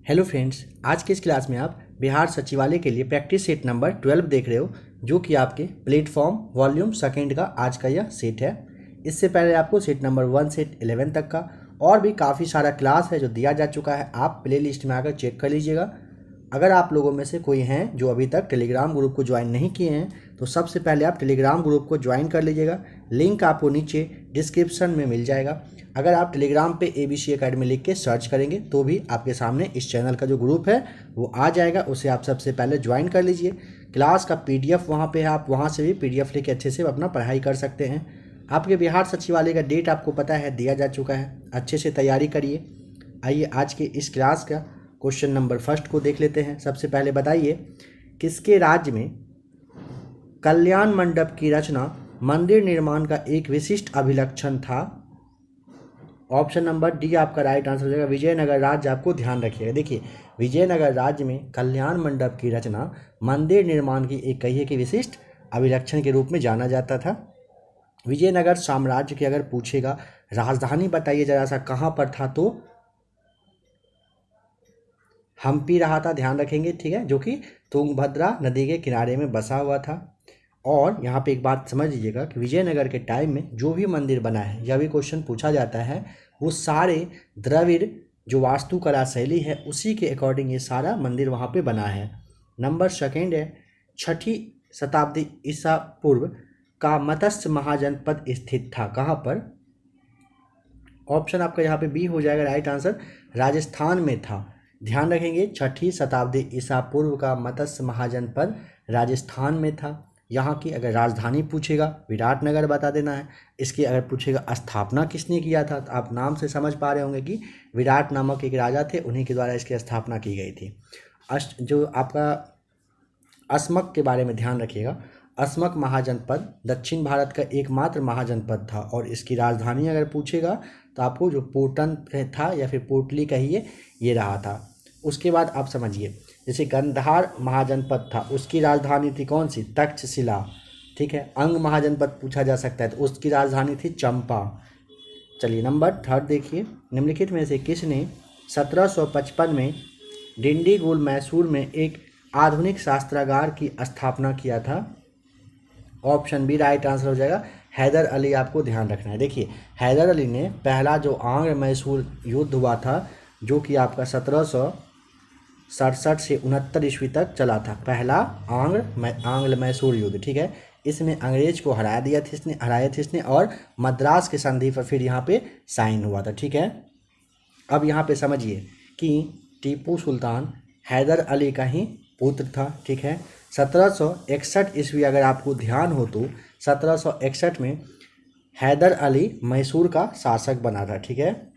Hello friends, आज के इस क्लास में आप बिहार सचिवालय के लिए प्रैक्टिस सेट नंबर 12 देख रहे हो, जो कि आपके प्लेटफॉर्म वॉल्यूम सेकेंड का आज का यह सेट है। इससे पहले आपको सेट नंबर 1 से 11 तक का और भी काफ़ी सारा क्लास है जो दिया जा चुका है। आप प्ले लिस्ट में आकर चेक कर लीजिएगा। अगर आप लोगों में से कोई हैं जो अभी तक टेलीग्राम ग्रुप को ज्वाइन नहीं किए हैं, तो सबसे पहले आप टेलीग्राम ग्रुप को ज्वाइन कर लीजिएगा। लिंक आपको नीचे डिस्क्रिप्शन में मिल जाएगा। अगर आप टेलीग्राम पे ABC एकेडमी लिख के सर्च करेंगे तो भी आपके सामने इस चैनल का जो ग्रुप है वो आ जाएगा। उसे आप सबसे पहले ज्वाइन कर लीजिए। क्लास का PDF वहाँ पे है, आप वहाँ से भी PDF लेके अच्छे से अपना पढ़ाई कर सकते हैं। आपके बिहार सचिवालय का डेट आपको पता है, दिया जा चुका है। अच्छे से तैयारी करिए। आइए आज के इस क्लास का क्वेश्चन नंबर फर्स्ट को देख लेते हैं। सबसे पहले बताइए, किसके राज्य में कल्याण मंडप की रचना मंदिर निर्माण का एक विशिष्ट अभिलक्षण था? ऑप्शन नंबर डी आपका राइट आंसर हो जाएगा, विजयनगर राज्य। आपको ध्यान रखिएगा। देखिए, विजयनगर राज्य में कल्याण मंडप की रचना मंदिर निर्माण की एक कहिए कि विशिष्ट अभिलक्षण के रूप में जाना जाता था। विजयनगर साम्राज्य की अगर पूछेगा राजधानी बताइए जरा सा कहाँ पर था, तो हम्पी रहा था। ध्यान रखेंगे, ठीक है, जो कि तुंगभद्रा नदी के किनारे में बसा हुआ था। और यहाँ पे एक बात समझ लीजिएगा कि विजयनगर के टाइम में जो भी मंदिर बना है, यह भी क्वेश्चन पूछा जाता है, वो सारे द्रविड़ जो वास्तुकला शैली है उसी के अकॉर्डिंग ये सारा मंदिर वहाँ पे बना है। नंबर सेकेंड है, 6ठी शताब्दी ईसा पूर्व का मत्स्य महाजनपद स्थित था कहाँ पर? ऑप्शन आपका यहाँ पे बी हो जाएगा राइट आंसर, राजस्थान में था। ध्यान रखेंगे, 6ठी शताब्दी ईसा पूर्व का मत्स्य महाजनपद राजस्थान में था। यहाँ की अगर राजधानी पूछेगा विराटनगर बता देना है। इसकी अगर पूछेगा स्थापना किसने किया था, तो आप नाम से समझ पा रहे होंगे कि विराट नामक एक राजा थे, उन्हीं के द्वारा इसकी स्थापना की गई थी। जो आपका अस्मक के बारे में ध्यान रखिएगा। अस्मक महाजनपद दक्षिण भारत का एकमात्र महाजनपद था और इसकी राजधानी अगर पूछेगा तो आपको जो पोटन था या फिर पोटली कहिए, ये रहा था। उसके बाद आप समझिए, जैसे गंधार महाजनपद था, उसकी राजधानी थी कौन सी? तक्षशिला। ठीक है। अंग महाजनपद पूछा जा सकता है तो उसकी राजधानी थी चंपा। चलिए नंबर थर्ड देखिए, निम्नलिखित में से किसने 1755 में डिंडीगुल मैसूर में एक आधुनिक शास्त्रागार की स्थापना किया था? ऑप्शन बी राइट आंसर हो जाएगा, हैदर अली। आपको ध्यान रखना है। देखिए, हैदर अली ने पहला जो आंग्ल मैसूर युद्ध हुआ था, जो कि आपका 1767 से 69 ईस्वी तक चला था, पहला आंग्ल मैसूर युद्ध। ठीक है। इसमें अंग्रेज को हराया थे इसने और मद्रास के संधि पर फिर यहाँ पे साइन हुआ था। ठीक है। अब यहाँ पे समझिए कि टीपू सुल्तान हैदर अली का ही पुत्र था। ठीक है। 1761 ईस्वी अगर आपको ध्यान हो तो 1761 में हैदर अली मैसूर का शासक बना था। ठीक है।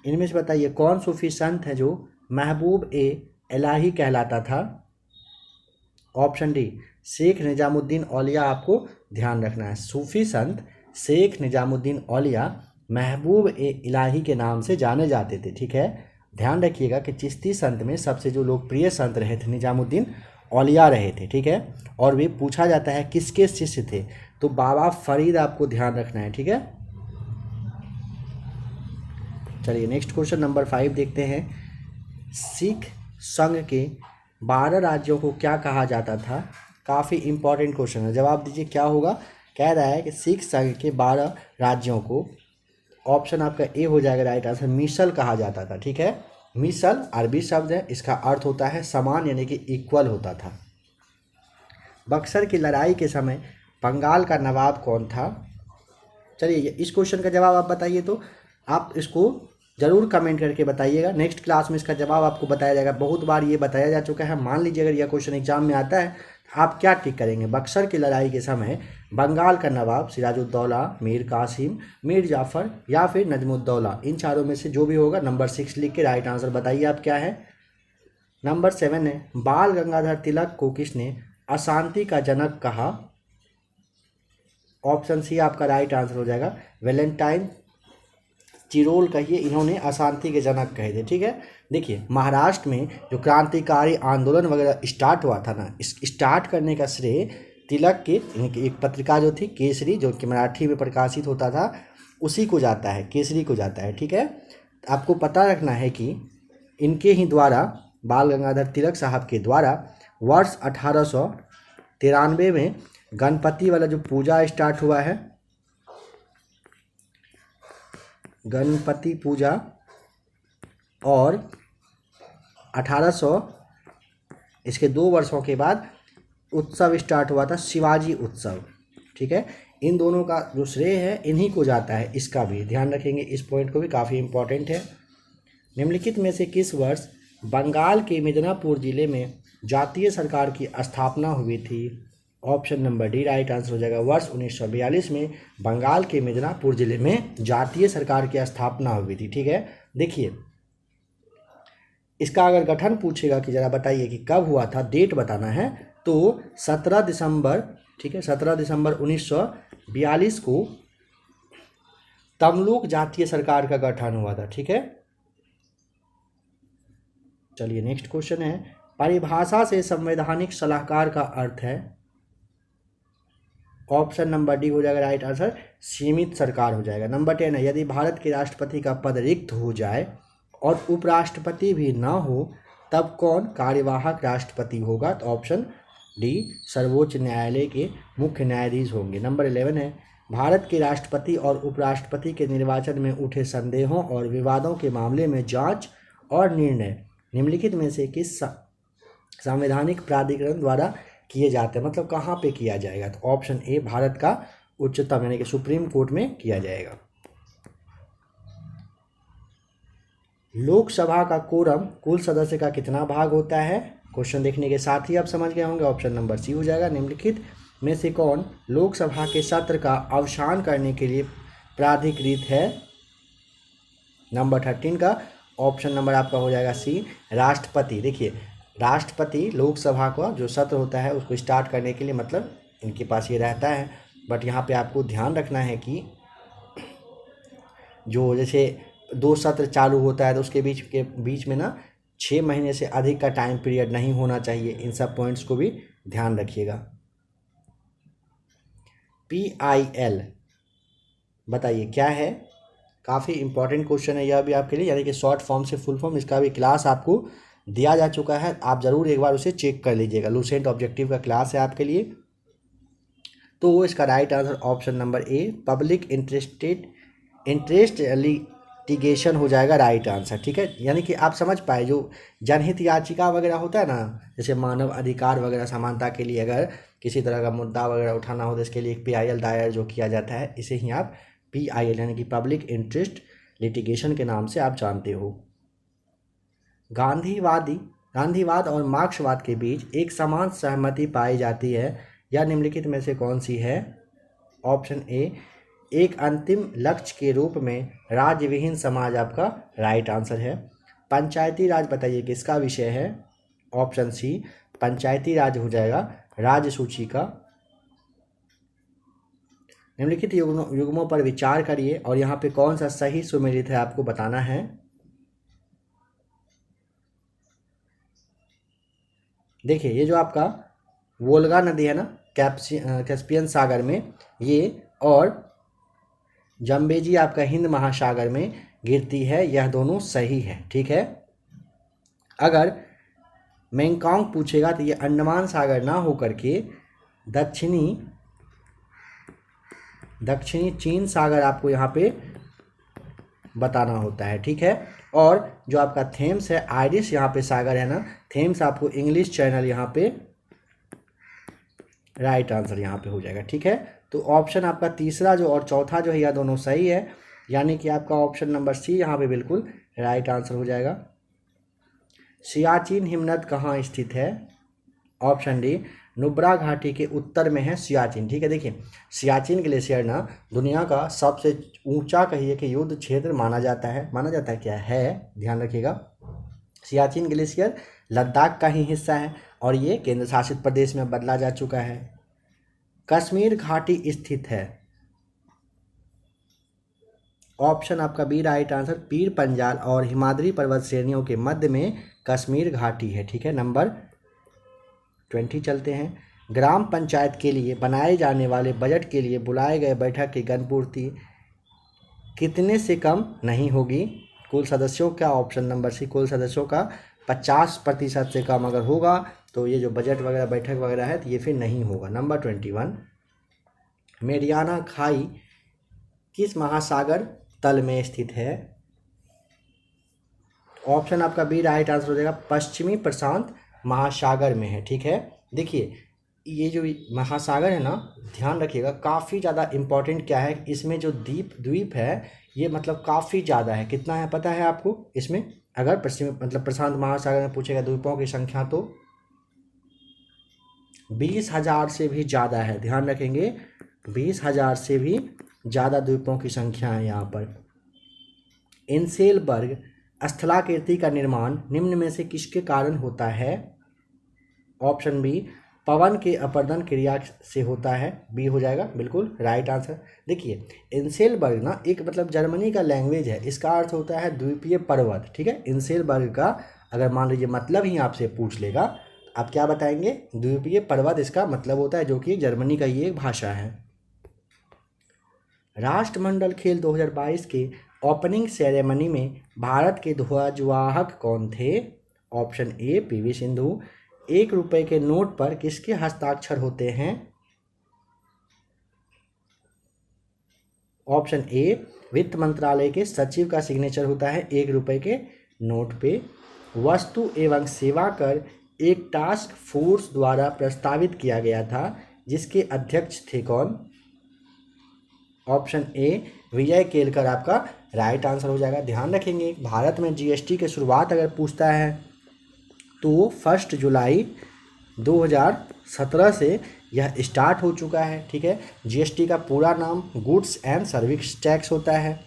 इनमें से बताइए कौन सूफी संत है जो महबूब ए इलाही कहलाता था? ऑप्शन डी शेख निजामुद्दीन औलिया। आपको ध्यान रखना है, सूफी संत शेख निजामुद्दीन औलिया महबूब ए इलाही के नाम से जाने जाते थे। ठीक है। ध्यान रखिएगा कि चिश्ती संत में सबसे जो लोकप्रिय संत रहे थे निजामुद्दीन औलिया रहे थे। ठीक है। और वे पूछा जाता है किसके शिष्य थे, तो बाबा फरीद। आपको ध्यान रखना है। ठीक है। चलिए नेक्स्ट क्वेश्चन नंबर 5 देखते हैं। सिख संघ के 12 राज्यों को क्या कहा जाता था? काफ़ी इंपॉर्टेंट क्वेश्चन है, जवाब दीजिए क्या होगा। कह रहा है कि सिख संघ के 12 राज्यों को, ऑप्शन आपका ए हो जाएगा राइट आंसर, मिसल कहा जाता था। ठीक है। मिसल अरबी शब्द है, इसका अर्थ होता है समान यानी कि इक्वल होता था। बक्सर की लड़ाई के समय बंगाल का नवाब कौन था? चलिए इस क्वेश्चन का जवाब आप बताइए, तो आप इसको ज़रूर कमेंट करके बताइएगा। नेक्स्ट क्लास में इसका जवाब आपको बताया जाएगा। बहुत बार ये बताया जा चुका है। मान लीजिए अगर यह क्वेश्चन एग्जाम में आता है तो आप क्या टिक करेंगे? बक्सर की लड़ाई के समय बंगाल का नवाब सिराजुद्दौला, मीर कासिम, मीर जाफ़र या फिर नजमुद्दौला, इन चारों में से जो भी होगा नंबर 6 लिख के राइट आंसर बताइए आप क्या है। नंबर 7 है, बाल गंगाधर तिलक को किसने अशांति का जनक कहा? ऑप्शन सी आपका राइट आंसर हो जाएगा, वैलेंटाइन चिरोल कहिए, इन्होंने अशांति के जनक कहे थे। ठीक है। देखिए, महाराष्ट्र में जो क्रांतिकारी आंदोलन वगैरह स्टार्ट हुआ था ना, इस स्टार्ट करने का श्रेय तिलक के एक पत्रिका जो थी केसरी, जो कि मराठी में प्रकाशित होता था, उसी को जाता है, केसरी को जाता है। ठीक है, आपको पता रखना है कि इनके ही द्वारा, बाल गंगाधर तिलक साहब के द्वारा वर्ष 1893 में गणपति वाला जो पूजा स्टार्ट हुआ है, गणपति पूजा, और 1800 इसके 2 वर्षों के बाद उत्सव स्टार्ट हुआ था, शिवाजी उत्सव। ठीक है, इन दोनों का जो श्रेय है इन्हीं को जाता है, इसका भी ध्यान रखेंगे, इस पॉइंट को भी काफ़ी इंपॉर्टेंट है। निम्नलिखित में से किस वर्ष बंगाल के मिदनापुर जिले में जातीय सरकार की स्थापना हुई थी? Option number D right answer हो जाएगा। वर्ष 1942 में बंगाल के मिदनापुर जिले में जातीय सरकार की स्थापना हुई थी। ठीक है, देखिए इसका अगर गठन पूछेगा कि जरा बताइए कि कब हुआ था, डेट बताना है, तो 17 दिसंबर, ठीक है, 17 दिसंबर 1942 को तमलुक जातीय सरकार का गठन हुआ था। ठीक है, चलिए नेक्स्ट क्वेश्चन है, परिभाषा से संवैधानिक सलाहकार का अर्थ है? ऑप्शन नंबर डी हो जाएगा राइट आंसर, सीमित सरकार हो जाएगा। नंबर 10 है, यदि भारत के राष्ट्रपति का पद रिक्त हो जाए और उपराष्ट्रपति भी न हो तब कौन कार्यवाहक राष्ट्रपति होगा? तो ऑप्शन डी सर्वोच्च न्यायालय के मुख्य न्यायाधीश होंगे। नंबर 11 है, भारत के राष्ट्रपति और उपराष्ट्रपति के निर्वाचन में उठे संदेहों और विवादों के मामले में जांच और निर्णय निम्नलिखित में से किस संवैधानिक प्राधिकरण द्वारा किए जाते हैं? मतलब कहाँ पे किया जाएगा? तो ऑप्शन ए भारत का उच्चतम यानी कि सुप्रीम कोर्ट में किया जाएगा। लोकसभा का कोरम कुल सदस्य का कितना भाग होता है? क्वेश्चन देखने के साथ ही आप समझ गए होंगे, ऑप्शन नंबर सी हो जाएगा। निम्नलिखित में से कौन लोकसभा के सत्र का अवसान करने के लिए प्राधिकृत है? नंबर 13 का ऑप्शन नंबर आपका हो जाएगा सी राष्ट्रपति। देखिए राष्ट्रपति लोकसभा का जो सत्र होता है उसको स्टार्ट करने के लिए मतलब इनके पास ये रहता है, बट यहाँ पे आपको ध्यान रखना है कि जो जैसे 2 सत्र चालू होता है तो उसके बीच में ना 6 महीने से अधिक का टाइम पीरियड नहीं होना चाहिए। इन सब पॉइंट्स को भी ध्यान रखिएगा। PIL बताइए क्या है? काफ़ी इंपॉर्टेंट क्वेश्चन है यह भी आपके लिए, यानी कि शॉर्ट फॉर्म से फुल फॉर्म, इसका भी क्लास आपको दिया जा चुका है, आप ज़रूर एक बार उसे चेक कर लीजिएगा। लूसेंट ऑब्जेक्टिव का क्लास है आपके लिए। तो इसका right answer option number a public interest litigation हो जाएगा राइट आंसर। ठीक है, यानी कि आप समझ पाए जो जनहित याचिका वगैरह होता है ना, जैसे मानव अधिकार वगैरह समानता के लिए अगर किसी तरह का मुद्दा वगैरह उठाना हो तो इसके लिए एक PIL दायर जो किया जाता है, इसे ही आप PIL यानी कि पब्लिक इंटरेस्ट लिटिगेशन के नाम से आप जानते हो। गांधीवाद और मार्क्सवाद के बीच एक समान सहमति पाई जाती है, या निम्नलिखित में से कौन सी है? ऑप्शन ए एक अंतिम लक्ष्य के रूप में राज्य विहीन समाज आपका राइट आंसर है। पंचायती राज बताइए किसका विषय है? ऑप्शन सी पंचायती राज हो जाएगा राज्य सूची का। निम्नलिखित युग्मों पर विचार करिए और यहाँ पे कौन सा सही सुमेलित है आपको बताना है। देखिए ये जो आपका वोल्गा नदी है ना कैस्पियन सागर में, ये और जम्बेजी आपका हिंद महासागर में गिरती है, यह दोनों सही है। ठीक है, अगर मेंकांग पूछेगा तो ये अंडमान सागर ना होकर के दक्षिणी चीन सागर आपको यहाँ पे बताना होता है। ठीक है, और जो आपका थेम्स है आयरिश यहाँ पे सागर है ना, थेम्स आपको इंग्लिश चैनल यहाँ पे राइट आंसर यहाँ पे हो जाएगा। ठीक है, तो ऑप्शन आपका तीसरा जो और चौथा जो है यह दोनों सही है, यानी कि आपका ऑप्शन नंबर सी यहाँ पे बिल्कुल राइट आंसर हो जाएगा। सियाचिन हिमनद कहाँ स्थित है? ऑप्शन डी नुब्रा घाटी के उत्तर में है सियाचिन। ठीक है, देखिए सियाचिन ग्लेशियर ना दुनिया का सबसे ऊंचा कहिए कि युद्ध क्षेत्र माना जाता है क्या है, ध्यान रखिएगा। सियाचिन ग्लेशियर लद्दाख का ही हिस्सा है और ये केंद्र शासित प्रदेश में बदला जा चुका है। कश्मीर घाटी स्थित है? ऑप्शन आपका B right answer Pir Panjal और हिमाद्री पर्वत श्रेणियों के मध्य में कश्मीर घाटी है। ठीक है, नंबर 20 चलते हैं। ग्राम पंचायत के लिए बनाए जाने वाले बजट के लिए बुलाए गए बैठक की गणपूर्ति कितने से कम नहीं होगी? कुल सदस्यों का, ऑप्शन नंबर सी, कुल सदस्यों का 50% से कम अगर होगा तो ये जो बजट वगैरह बैठक वगैरह है तो ये फिर नहीं होगा। नंबर 21, मेरियाना खाई किस महासागर तल में स्थित है? ऑप्शन आपका बी राइट आंसर हो जाएगा, पश्चिमी प्रशांत महासागर में है। ठीक है, देखिए ये जो महासागर है ना, ध्यान रखिएगा, काफ़ी ज़्यादा इम्पोर्टेंट क्या है, इसमें जो द्वीप है ये मतलब काफ़ी ज़्यादा है। कितना है पता है आपको इसमें? अगर पश्चिमी मतलब प्रशांत महासागर में पूछेगा द्वीपों की संख्या तो 20,000 से भी ज़्यादा है। ध्यान रखेंगे, 20,000 से भी ज़्यादा द्वीपों की संख्या है यहाँ पर। इनसेलबर्ग स्थलाकृति का निर्माण निम्न में से किसके कारण होता है? ऑप्शन बी, पवन के अपर्दन क्रिया से होता है। बी हो जाएगा बिल्कुल राइट आंसर। देखिए इनसेलबर्ग ना एक मतलब जर्मनी का लैंग्वेज है, इसका अर्थ होता है द्वीपीय पर्वत। ठीक है, इनसेलबर्ग का अगर मान लीजिए मतलब ही आपसे पूछ लेगा, आप क्या बताएंगे? द्वीपीय पर्वत इसका मतलब होता है, जो कि जर्मनी का ये एक भाषा है। राष्ट्रमंडल खेल 2022 के ओपनिंग सेरेमनी में भारत के ध्वजवाहक कौन थे? Option A, PV Sindhu. 1 रुपए के नोट पर किसके हस्ताक्षर होते हैं? ऑप्शन ए, वित्त मंत्रालय के सचिव का सिग्नेचर होता है 1 रुपए के नोट पे। वस्तु एवं सेवा कर एक टास्क फोर्स द्वारा प्रस्तावित किया गया था, जिसके अध्यक्ष थे कौन? ऑप्शन ए, विजय केलकर आपका राइट आंसर हो जाएगा। ध्यान रखेंगे, भारत में जीएसटी की शुरुआत अगर पूछता है तो 1 जुलाई 2017 से यह स्टार्ट हो चुका है। ठीक है, जीएसटी का पूरा नाम गुड्स एंड सर्विस टैक्स होता है।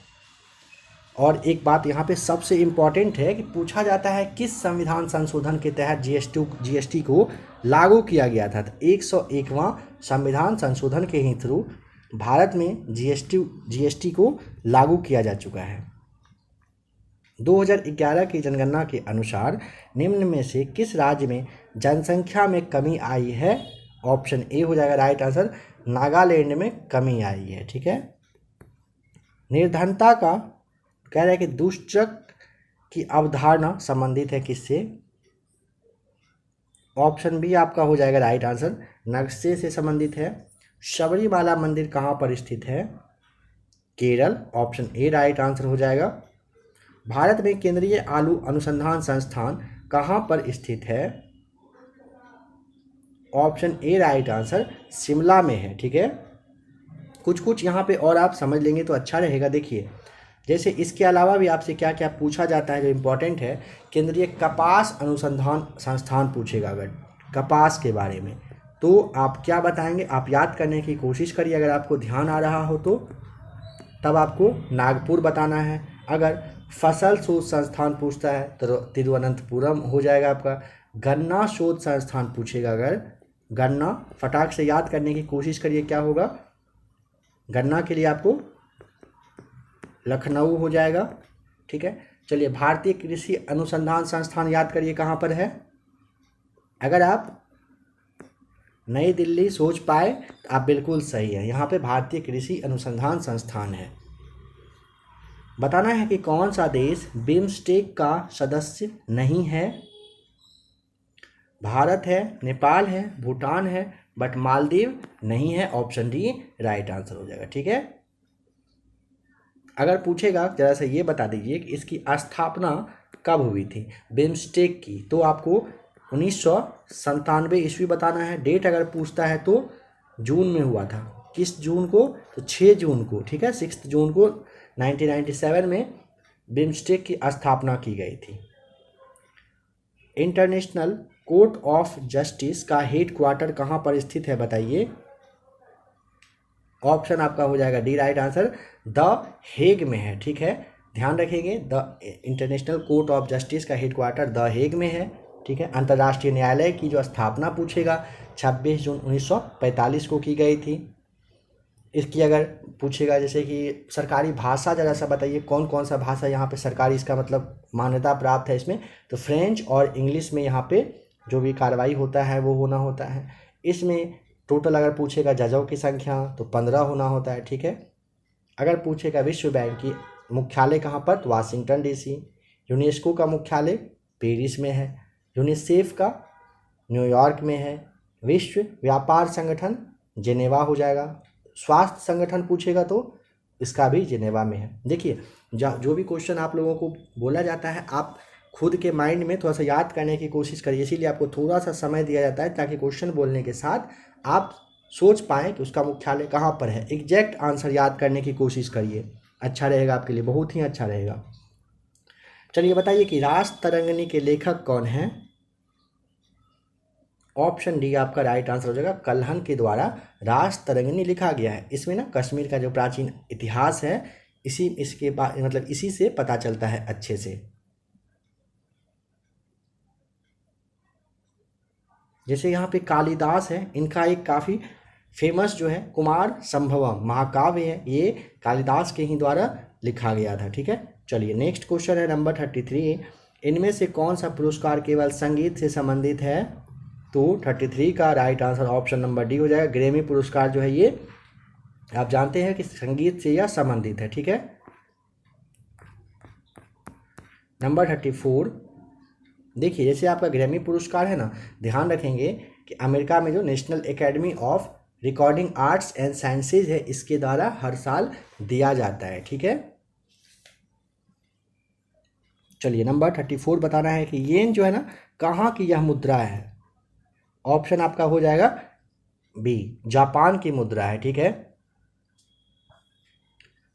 और एक बात यहाँ पे सबसे इम्पॉर्टेंट है कि पूछा जाता है किस संविधान संशोधन के तहत जीएसटी को लागू किया गया था। तो 101वां संविधान संशोधन के ही थ्रू भारत में जीएसटी को लागू किया जा चुका है। 2011 की जनगणना के अनुसार निम्न में से किस राज्य में जनसंख्या में कमी आई है? ऑप्शन ए हो जाएगा राइट आंसर, नागालैंड में कमी आई है। ठीक है, निर्धनता का कह रहा है कि दुष्चक की अवधारणा संबंधित है किससे? ऑप्शन बी आपका हो जाएगा राइट आंसर, नक्शे से संबंधित है। शबरीमाला मंदिर कहाँ पर स्थित है? Kerala. Option A right answer हो जाएगा। भारत में केंद्रीय आलू अनुसंधान संस्थान कहाँ पर स्थित है? Option A right answer, Shimla में है। ठीक है, कुछ कुछ यहाँ पे और आप समझ लेंगे तो अच्छा रहेगा। देखिए जैसे इसके अलावा भी आपसे क्या क्या पूछा जाता है जो इम्पोर्टेंट है, केंद्रीय कपास अनुसंधान संस्थान पूछेगा अगर कपास के बारे में, तो आप क्या बताएंगे? आप याद करने की कोशिश करिए, अगर आपको ध्यान आ रहा हो तो तब आपको नागपुर बताना है। अगर फसल शोध संस्थान पूछता है तो तिरुवनंतपुरम हो जाएगा आपका। गन्ना शोध संस्थान पूछेगा अगर, गन्ना फटाक से याद करने की कोशिश करिए क्या होगा? गन्ना के लिए आपको लखनऊ हो जाएगा। ठीक है, चलिए भारतीय कृषि अनुसंधान संस्थान याद करिए कहाँ पर है। अगर आप नई दिल्ली सोच पाए तो आप बिल्कुल सही है, यहाँ पे भारतीय कृषि अनुसंधान संस्थान है। बताना है कि कौन सा देश बिम्स्टेक का सदस्य नहीं है? भारत है, नेपाल है, भूटान है, बट मालदीव नहीं है। ऑप्शन डी राइट आंसर हो जाएगा। ठीक है, अगर पूछेगा जरा सा ये बता दीजिए कि इसकी स्थापना कब हुई थी बिम्स्टेक की, तो आपको 1997 ईस्वी बताना है। डेट अगर पूछता है तो जून में हुआ था। किस जून को? तो 6 जून को। ठीक है, 6 जून को 1997 में बिम्स्टेक की स्थापना की गई थी। इंटरनेशनल कोर्ट ऑफ जस्टिस का हेड क्वार्टर कहाँ पर स्थित है बताइए? ऑप्शन आपका हो जाएगा D right answer, the Hague में है। ठीक है, ध्यान रखेंगे, the international court of justice का हेड क्वार्टर द हेग में है। ठीक है, अंतर्राष्ट्रीय न्यायालय की जो स्थापना पूछेगा 26 जून 1945 को की गई थी। इसकी अगर पूछेगा जैसे कि सरकारी भाषा जरा सा बताइए, कौन कौन सा भाषा यहाँ पे सरकारी इसका मतलब मान्यता प्राप्त है इसमें? तो फ्रेंच और इंग्लिश में यहाँ पे जो भी कार्रवाई होता है वो होना होता है। इसमें टोटल अगर पूछेगा जजों की संख्या तो 15 होना होता है। ठीक है, अगर पूछेगा विश्व बैंक की मुख्यालय कहाँ पर, तो वाशिंगटन डीसी। यूनेस्को का मुख्यालय पेरिस में है। यूनिसेफ का न्यूयॉर्क में है। विश्व व्यापार संगठन जेनेवा हो जाएगा। स्वास्थ्य संगठन पूछेगा तो इसका भी जेनेवा में है। देखिए जो भी क्वेश्चन आप लोगों को बोला जाता है, आप खुद के माइंड में थोड़ा सा याद करने की कोशिश करिए, इसीलिए आपको थोड़ा सा समय दिया जाता है ताकि क्वेश्चन बोलने के साथ आप सोच पाएँ कि उसका मुख्यालय कहाँ पर है। एग्जैक्ट आंसर याद करने की कोशिश करिए, अच्छा रहेगा आपके लिए, बहुत ही अच्छा रहेगा। चलिए बताइए कि रास तरंगिणी के लेखक कौन हैं। ऑप्शन डी आपका राइट आंसर हो जाएगा। कल्हण के द्वारा रास तरंगिणी लिखा गया है। इसमें ना कश्मीर का जो प्राचीन इतिहास है इसके बाद मतलब इसी से पता चलता है अच्छे से। जैसे यहाँ पे कालिदास है, इनका एक काफ़ी फेमस जो है कुमार संभवम महाकाव्य है, ये कालिदास के ही द्वारा लिखा गया था। ठीक है, चलिए नेक्स्ट क्वेश्चन है नंबर 33। इनमें से कौन सा पुरस्कार केवल संगीत से संबंधित है। तो 33 का right answer option number D हो जाएगा। ग्रैमी पुरस्कार जो है ये आप जानते हैं कि संगीत से यह संबंधित है। ठीक है, नंबर 34 देखिए, जैसे आपका ग्रैमी पुरस्कार है ना, ध्यान रखेंगे कि अमेरिका में जो national academy of recording arts and sciences है, इसके द्वारा हर साल दिया जाता है। ठीक है, चलिए नंबर 34 बताना है कि येन जो है ना कहाँ की यह मुद्रा है। ऑप्शन आपका हो जाएगा बी, जापान की मुद्रा है। ठीक है,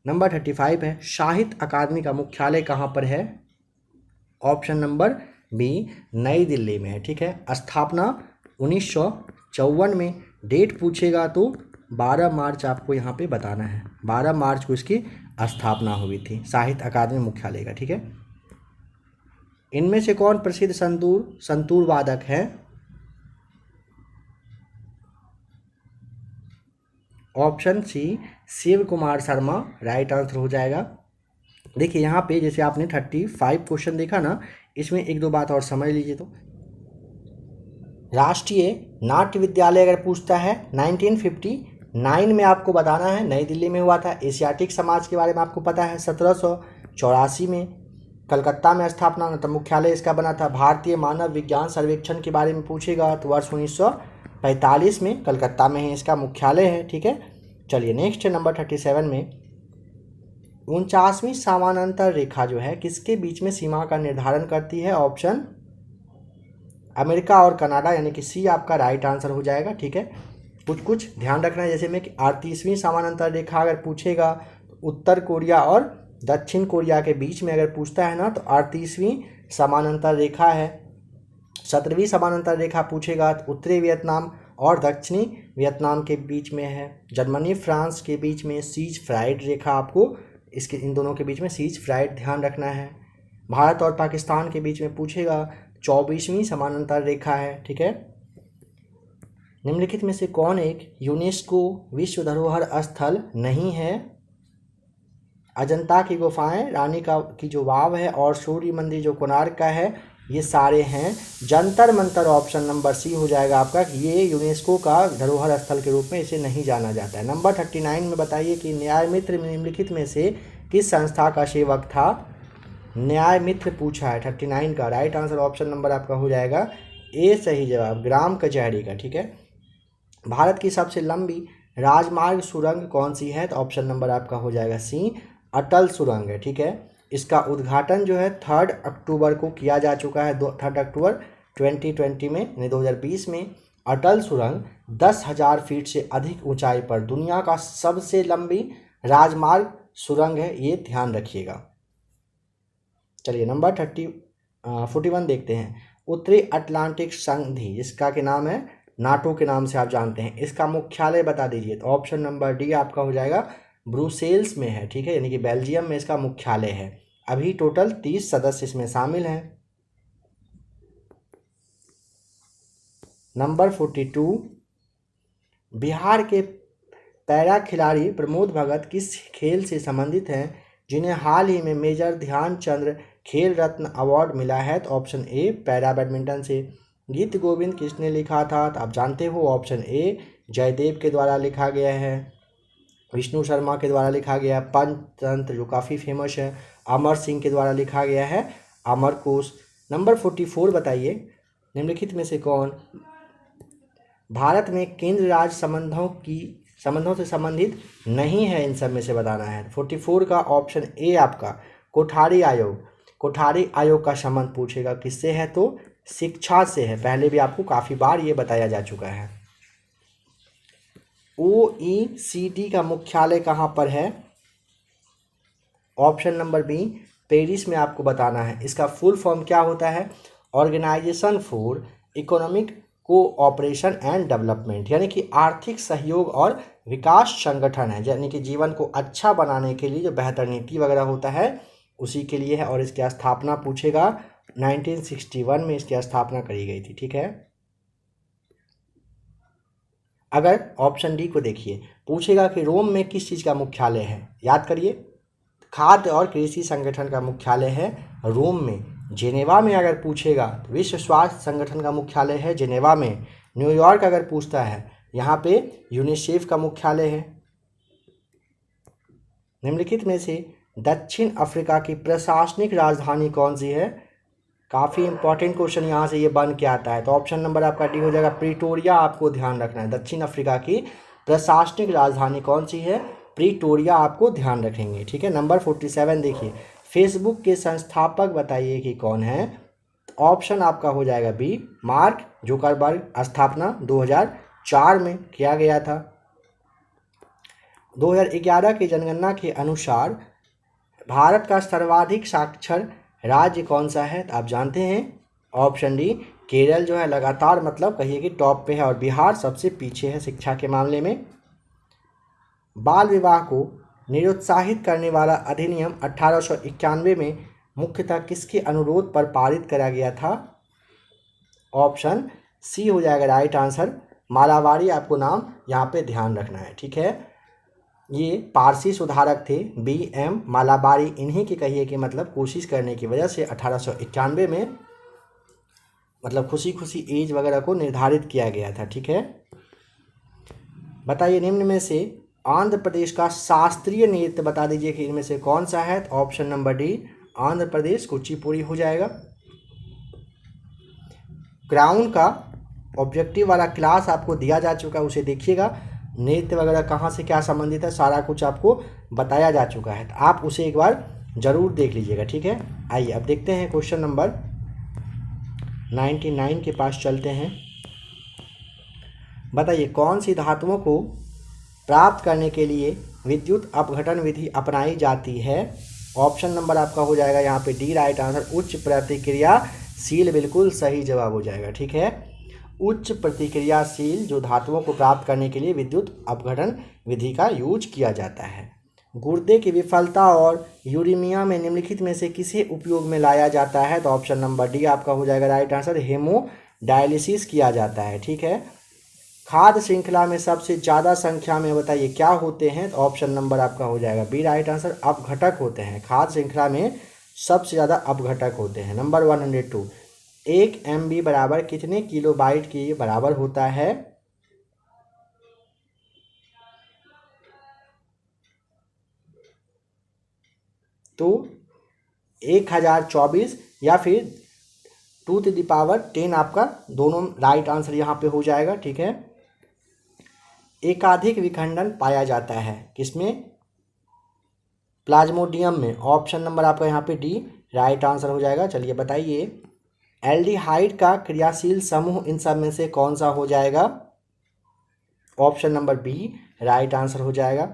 नंबर 35 है साहित्य अकादमी का मुख्यालय कहाँ पर है। ऑप्शन नंबर बी, नई दिल्ली में है। ठीक है, स्थापना 1954 में। डेट पूछेगा तो 12 मार्च आपको यहाँ पे बताना है। 12 मार्च को इसकी स्थापना हुई थी साहित्य अकादमी मुख्यालय का। ठीक है, इनमें से कौन प्रसिद्ध संतूर वादक है। Option C, Shiv Kumar Sharma right answer हो जाएगा। देखिए यहाँ पे जैसे आपने 35 क्वेश्चन देखा ना, इसमें एक दो बात और समझ लीजिए। तो राष्ट्रीय नाट्य विद्यालय अगर पूछता है 1959 में आपको बताना है, नई दिल्ली में हुआ था। एशियाटिक समाज के बारे में आपको पता है 1784 में कलकत्ता में स्थापना, मतलब मुख्यालय इसका बना था। भारतीय मानव विज्ञान सर्वेक्षण के बारे में पूछेगा तो वर्ष 1945 में कलकत्ता में ही इसका मुख्यालय है। ठीक है, चलिए नेक्स्ट है नंबर 37 में 49वीं समानांतर रेखा जो है किसके बीच में सीमा का निर्धारण करती है। ऑप्शन अमेरिका और कनाडा, यानी कि सी आपका राइट आंसर हो जाएगा। ठीक है, कुछ ध्यान रखना है, जैसे में कि 38वीं समानांतर रेखा अगर पूछेगा तो उत्तर कोरिया और दक्षिण कोरिया के बीच में अगर पूछता है ना तो 38वीं समानांतर रेखा है। 17वीं समानांतर रेखा पूछेगा तो उत्तरी वियतनाम और दक्षिणी वियतनाम के बीच में है। जर्मनी फ्रांस के बीच में सीज फ्राइड रेखा, आपको इसके इन दोनों के बीच में सीज फ्राइड ध्यान रखना है। भारत और पाकिस्तान के बीच में पूछेगा 24वीं समानांतर रेखा है। ठीक है, निम्नलिखित में से कौन एक यूनेस्को विश्व धरोहर स्थल नहीं है। अजंता की गुफाएं, रानी की जो वाव है और सूर्य मंदिर जो कोणार्क का है, ये सारे हैं। Jantar Mantar option number C हो जाएगा आपका, ये यूनेस्को का धरोहर स्थल के रूप में इसे नहीं जाना जाता है। नंबर 39 में बताइए कि न्याय मित्र निम्नलिखित में से किस संस्था का सेवक था। न्याय मित्र पूछा है 39 का, राइट आंसर ऑप्शन नंबर आपका हो जाएगा ए, सही जवाब ग्राम कचहरी का। ठीक है, भारत की सबसे लंबी राजमार्ग सुरंग कौन सी है। तो ऑप्शन नंबर आपका हो जाएगा सी, अटल सुरंग है। ठीक है, इसका उद्घाटन जो है 3 अक्टूबर को किया जा चुका है। 3 अक्टूबर 2020 में, यानी 2020 में। अटल सुरंग 10,000 फीट से अधिक ऊंचाई पर दुनिया का सबसे लंबी राजमार्ग सुरंग है, ये ध्यान रखिएगा। चलिए नंबर 41 देखते हैं। उत्तरी अटलांटिक संधि, जिसका के नाम है नाटो के नाम से आप जानते हैं, इसका मुख्यालय बता दीजिए। तो ऑप्शन नंबर डी आपका हो जाएगा ब्रुसेल्स में है। ठीक है, यानी कि बेल्जियम में इसका मुख्यालय है। अभी टोटल 30 सदस्य इसमें शामिल हैं। नंबर 42 बिहार के पैरा खिलाड़ी प्रमोद भगत किस खेल से संबंधित हैं जिन्हें हाल ही में मेजर ध्यानचंद खेल रत्न अवार्ड मिला है। तो ऑप्शन ए, पैरा बैडमिंटन से। गीत गोविंद किसने लिखा था। तो आप जानते हो ऑप्शन ए, जयदेव के द्वारा लिखा गया है। विष्णु शर्मा के द्वारा लिखा गया है। पंचतंत्र जो काफ़ी फेमस है, अमर सिंह के द्वारा लिखा गया है अमरकोश। नंबर 44 बताइए, निम्नलिखित में से कौन भारत में केंद्र राज्य संबंधों से संबंधित नहीं है, इन सब में से बताना है। 44 का ऑप्शन ए आपका कोठारी आयोग। कोठारी आयोग का संबंध पूछेगा किससे है, तो शिक्षा से है। पहले भी आपको काफ़ी बार ये बताया जा चुका है। OECD का मुख्यालय कहाँ पर है? ऑप्शन नंबर बी पेरिस में आपको बताना है। इसका फुल फॉर्म क्या होता है? Organisation for economic cooperation and development, यानी कि आर्थिक सहयोग और विकास संगठन है, यानी कि जीवन को अच्छा बनाने के लिए जो बेहतर नीति वगैरह होता है उसी के लिए है। और इसकी स्थापना पूछेगा 1961 में इसकी स्थापना करी गई थी। ठीक है, अगर ऑप्शन डी को देखिए, पूछेगा कि रोम में किस चीज़ का मुख्यालय है, याद करिए, खाद्य और कृषि संगठन का मुख्यालय है रोम में। जेनेवा में अगर पूछेगा तो विश्व स्वास्थ्य संगठन का मुख्यालय है जेनेवा में। न्यूयॉर्क अगर पूछता है, यहाँ पे यूनिसेफ का मुख्यालय है। निम्नलिखित में से दक्षिण अफ्रीका की प्रशासनिक राजधानी कौन सी है? काफ़ी इंपॉर्टेंट क्वेश्चन यहाँ से ये बन के आता है। तो ऑप्शन नंबर आपका डी हो जाएगा, प्रीटोरिया। आपको ध्यान रखना है, दक्षिण अफ्रीका की प्रशासनिक राजधानी कौन सी है? प्रीटोरिया, आपको ध्यान रखेंगे। ठीक है, नंबर 47 देखिए, फेसबुक के संस्थापक बताइए कि कौन है? ऑप्शन आपका हो जाएगा बी मार्क जुकरबर्ग। स्थापना 2004 में किया गया था। 2011 की जनगणना के अनुसार भारत का सर्वाधिक साक्षर राज्य कौन सा है? तो आप जानते हैं, ऑप्शन डी केरल जो है लगातार मतलब कहिए कि टॉप पे है, और बिहार सबसे पीछे है शिक्षा के मामले में। बाल विवाह को निरुत्साहित करने वाला अधिनियम 1891 में मुख्यतः किसके अनुरोध पर पारित करा गया था? ऑप्शन सी हो जाएगा राइट आंसर, मालाबारी। आपको नाम यहाँ पे ध्यान रखना है। ठीक है, ये पारसी सुधारक थे BM मालाबारी। इन्हीं की कहिए कि मतलब कोशिश करने की वजह से 1891 में मतलब खुशी खुशी एज वगैरह को निर्धारित किया गया था। ठीक है, बताइए निम्न में से आंध्र प्रदेश का शास्त्रीय नृत्य बता दीजिए कि इनमें से कौन सा है? तो option number D Andhra Pradesh Kuchipudi हो जाएगा। क्राउन का ऑब्जेक्टिव वाला क्लास आपको दिया जा चुका है, उसे देखिएगा। नृत्य वगैरह कहाँ से क्या संबंधित है सारा कुछ आपको बताया जा चुका है, तो आप उसे एक बार जरूर देख लीजिएगा। ठीक है, आइए अब देखते हैं क्वेश्चन नंबर 99 के पास चलते हैं। बताइए कौन सी धातुओं को प्राप्त करने के लिए विद्युत अपघटन विधि अपनाई जाती है? ऑप्शन नंबर आपका हो जाएगा यहाँ पे डी राइट आंसर, उच्च प्रतिक्रियाशील। बिल्कुल सही जवाब हो जाएगा। ठीक है, उच्च प्रतिक्रियाशील जो धातुओं को प्राप्त करने के लिए विद्युत अपघटन विधि का यूज किया जाता है। गुर्दे की विफलता और यूरेमिया में निम्नलिखित में से किसे उपयोग में लाया जाता है? तो ऑप्शन नंबर डी आपका हो जाएगा राइट आंसर, हेमोडायलिसिस किया जाता है। ठीक है, खाद्य श्रृंखला में सबसे ज़्यादा संख्या में बताइए क्या होते हैं? तो ऑप्शन नंबर आपका हो जाएगा बी राइट आंसर, अपघटक होते हैं। खाद्य श्रृंखला में सबसे ज़्यादा अपघटक होते हैं। नंबर 102, 1 MB बराबर कितने किलोबाइट के बराबर होता है? तो 1024 या फिर 2 ⁻10 आपका दोनों राइट आंसर यहाँ पे हो जाएगा। ठीक है, एकाधिक विखंडन पाया जाता है किसमें? प्लाज्मोडियम में। ऑप्शन नंबर आपका यहाँ पे डी राइट आंसर हो जाएगा। चलिए बताइए एल्डिहाइड का क्रियाशील समूह इन सब में से कौन सा हो जाएगा? Option number B right answer हो जाएगा।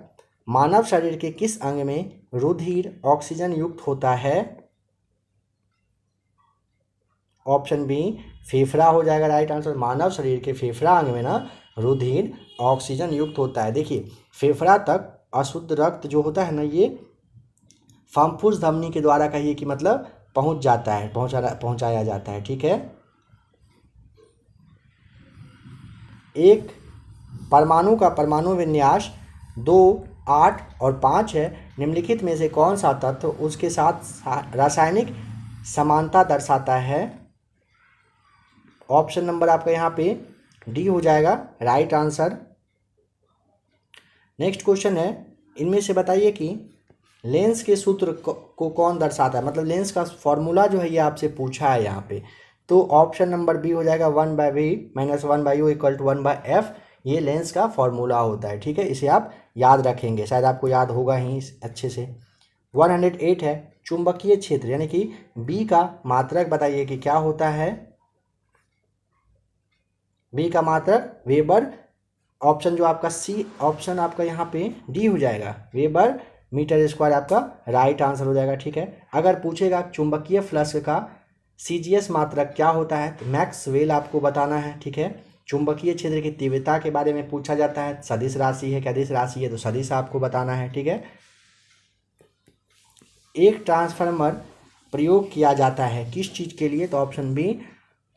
मानव शरीर के किस अंग में रुधिर ऑक्सीजन युक्त होता है? ऑप्शन बी फेफड़ा हो जाएगा राइट आंसर। मानव शरीर के फेफड़ा अंग में ना रुधिर ऑक्सीजन युक्त होता है। देखिए फेफड़ा तक अशुद्ध रक्त जो होता है ना, ये फम्फुस धमनी के द्वारा कहिए कि मतलब पहुंच जाता है, पहुंचाया जाता है। ठीक है, एक परमाणु का परमाणु विन्यास 2, 8 और 5 है। निम्नलिखित में से कौन सा तत्व उसके साथ रासायनिक समानता दर्शाता है? ऑप्शन नंबर आपका यहाँ पे डी हो जाएगा राइट आंसर। नेक्स्ट क्वेश्चन है, इनमें से बताइए कि लेंस के सूत्र को कौन दर्शाता है, मतलब लेंस का फॉर्मूला जो है ये आपसे पूछा है यहाँ पे। तो ऑप्शन नंबर बी हो जाएगा 1/v - 1/u = 1/f। ये लेंस का फॉर्मूला होता है, ठीक है। इसे आप याद रखेंगे, शायद आपको याद होगा ही अच्छे से। 108 है चुंबकीय क्षेत्र, यानी कि बी का मात्रक बताइए कि क्या होता है। बी का मात्रक वेबर, ऑप्शन जो आपका सी, ऑप्शन आपका यहाँ पे डी हो जाएगा, वेबर मीटर स्क्वायर आपका राइट आंसर हो जाएगा, ठीक है। अगर पूछेगा चुंबकीय फ्लक्स का सीजीएस मात्रक क्या होता है तो मैक्सवेल आपको बताना है, ठीक है। चुंबकीय क्षेत्र की तीव्रता के बारे में पूछा जाता है, सदिश राशि है, अदिश राशि है, तो सदिश आपको बताना है, ठीक है। एक ट्रांसफार्मर प्रयोग किया जाता है किस चीज़ के लिए, तो ऑप्शन बी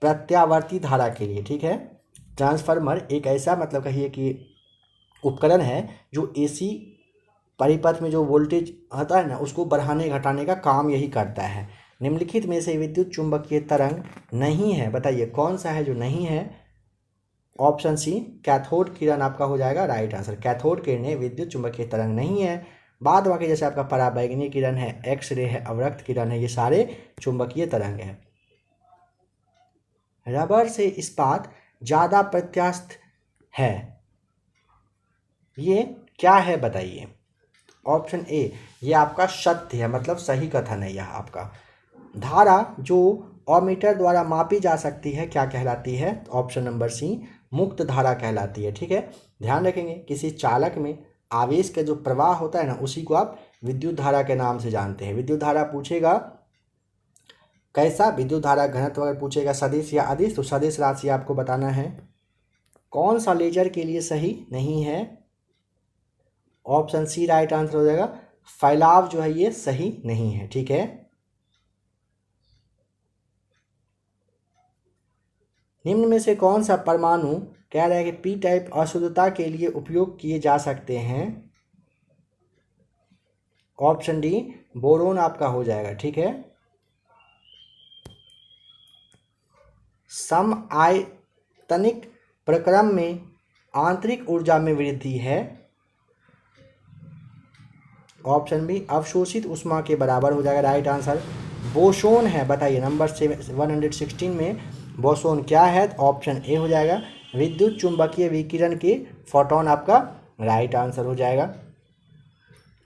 प्रत्यावर्ती धारा के लिए, ठीक है। ट्रांसफार्मर एक ऐसा मतलब कहिए कि उपकरण है जो एसी परिपथ में जो वोल्टेज आता है ना उसको बढ़ाने घटाने का काम यही करता है। निम्नलिखित में से विद्युत चुंबकीय तरंग नहीं है, बताइए कौन सा है जो नहीं है। ऑप्शन सी कैथोड किरण आपका हो जाएगा राइट आंसर। कैथोड किरणें विद्युत चुंबकीय तरंग नहीं है। बाद बाकी जैसे आपका पराबैंगनी किरण है, एक्सरे है, अवरक्त किरण है, ये सारे चुंबकीय तरंग है। रबर से इस्पात ज़्यादा प्रत्यास्थ है, ये क्या है बताइए। ऑप्शन ए ये आपका सत्य है, मतलब सही कथन है। यह आपका धारा जो अमीटर द्वारा मापी जा सकती है क्या कहलाती है, ऑप्शन नंबर सी मुक्त धारा कहलाती है, ठीक है। ध्यान रखेंगे किसी चालक में आवेश का जो प्रवाह होता है ना उसी को आप विद्युत धारा के नाम से जानते हैं। विद्युत धारा पूछेगा कैसा, विद्युत धारा घनत्व अगर पूछेगा सदिश या अदिश तो सदिश राशि आपको बताना है। कौन सा लेजर के लिए सही नहीं है, ऑप्शन सी राइट आंसर हो जाएगा। फैलाव जो है ये सही नहीं है, ठीक है। निम्न में से कौन सा परमाणु कह रहा है कि पी टाइप अशुद्धता के लिए उपयोग किए जा सकते हैं, ऑप्शन डी बोरोन आपका हो जाएगा, ठीक है। समआयतनिक प्रक्रम में आंतरिक ऊर्जा में वृद्धि है, ऑप्शन बी अवशोषित उष्मा के बराबर हो जाएगा राइट आंसर। बोसोन है, बताइए नंबर 116 में बोसोन क्या है, ऑप्शन ए हो जाएगा विद्युत चुंबकीय विकिरण के फोटोन आपका राइट आंसर हो जाएगा।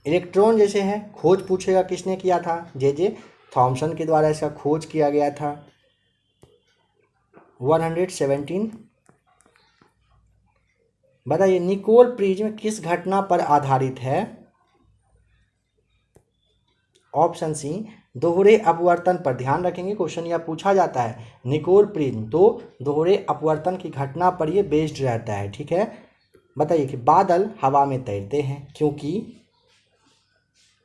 इलेक्ट्रॉन जैसे है खोज पूछेगा किसने किया था, जे थॉमसन के द्वारा इसका खोज किया गया था। 117 बताइए निकोल प्रिज्म किस घटना पर आधारित है, ऑप्शन सी दोहरे अपवर्तन पर। ध्यान रखेंगे क्वेश्चन यह पूछा जाता है निकोल प्रिज्म तो दोहरे अपवर्तन की घटना पर ये बेस्ड रहता है, ठीक है। बताइए कि बादल हवा में तैरते हैं क्योंकि,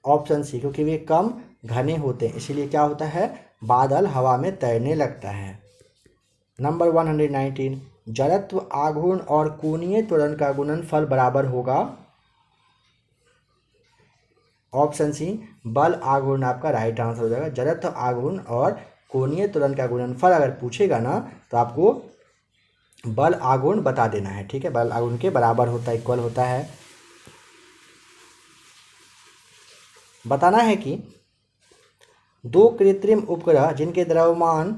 ऑप्शन सी क्योंकि वे कम घने होते हैं इसीलिए क्या होता है बादल हवा में तैरने लगता है। नंबर 119 जड़त्व आघूर्ण और कोणीय त्वरण का गुणनफल बराबर होगा, ऑप्शन सी बल आघूर्ण आपका राइट आंसर हो जाएगा। जड़त्व आघूर्ण और कोणीय त्वरण का गुणनफल अगर पूछेगा ना तो आपको बल आघूर्ण बता देना है, ठीक है। बल आघूर्ण के बराबर होता है, इक्वल होता है। बताना है कि दो कृत्रिम उपग्रह जिनके द्रव्यमान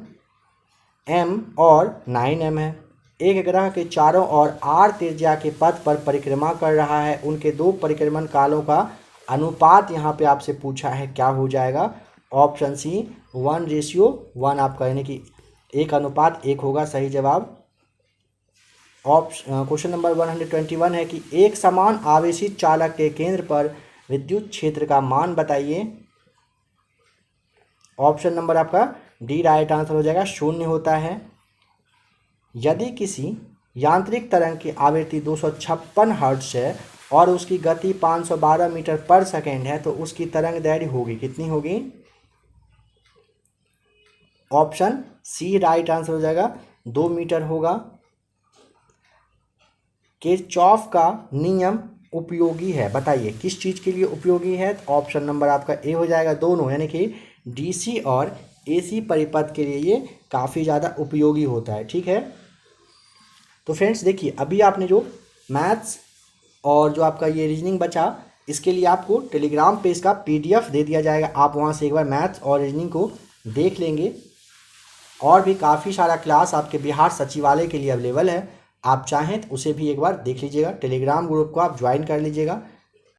m और 9m है, एक ग्रह के चारों ओर r त्रिज्या के पथ पर परिक्रमा कर रहा है, उनके दो परिक्रमण कालों का अनुपात यहाँ पे आपसे पूछा है क्या हो जाएगा, ऑप्शन सी 1:1 आपका यानी कि 1:1 होगा सही जवाब। क्वेश्चन नंबर 121 है कि एक समान आवेशित चालक के केंद्र पर विद्युत क्षेत्र का मान बताइए, ऑप्शन नंबर आपका डी राइट आंसर हो जाएगा, 0 होता है। यदि किसी यांत्रिक तरंग की आवृत्ति 256 हर्ट्ज है और उसकी गति 512 मीटर पर सेकेंड है तो उसकी तरंग दैर्घ्य होगी कितनी होगी, ऑप्शन सी राइट आंसर हो जाएगा 2 मीटर होगा। किरचॉफ का नियम उपयोगी है, बताइए किस चीज़ के लिए उपयोगी है, तो ऑप्शन नंबर आपका ए हो जाएगा दोनों, यानी कि डीसी और एसी परिपथ के लिए ये काफ़ी ज़्यादा उपयोगी होता है, ठीक है। तो फ्रेंड्स देखिए अभी आपने जो मैथ्स और जो आपका ये रीजनिंग बचा इसके लिए आपको टेलीग्राम पे इसका PDF दे दिया जाएगा, आप वहाँ से एक बार मैथ्स और रीजनिंग को देख लेंगे। और भी काफ़ी सारा क्लास आपके बिहार सचिवालय के लिए अवेलेबल है, आप चाहें तो उसे भी एक बार देख लीजिएगा। टेलीग्राम ग्रुप को आप ज्वाइन कर लीजिएगा,